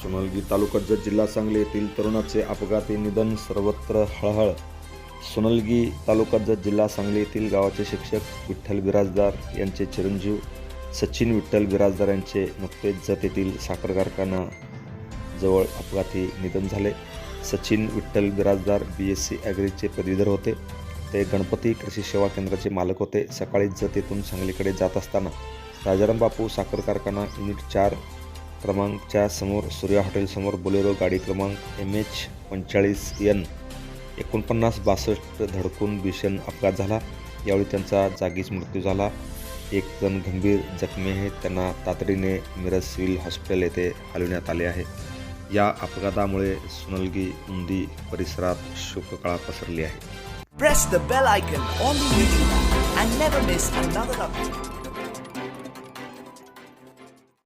सोनलगी तालुका जत जिल्हा सांगली येथील तरुणाचे अपघाती निधन, सर्वत्र हळहळ. सोनलगी तालुका जत जिल्हा सांगली येथील गावाचे शिक्षक विठ्ठल बिराजदार यांचे चिरंजीव सचिन विठ्ठल बिराजदार यांचे नुकतेच जत येथील साखर कारखाना जवळ अपघाती निधन झाले. सचिन विठ्ठल बिराजदार BSc ॲग्रीचे पदवीधर होते. ते गणपती कृषी सेवा केंद्राचे मालक होते. सकाळी जत येथून सांगलीकडे जात असताना राजाराम बापू साखर कारखाना युनिट 4 क्रमांकच्या समोर सूर्या हॉटेलसमोर बोलेरो गाडी क्रमांक MH45N 4962 धडकून भीषण अपघात झाला. यावेळी त्यांचा जागीच मृत्यू झाला. एक जण गंभीर जखमी आहे. त्यांना तातडीने मिरज सिव्हिल हॉस्पिटल येथे हलविण्यात आले आहे. या अपघातामुळे सोनलगी उंदी परिसरात शोककळा पसरली आहे. Press the bell icon on the YouTube app and never miss another update.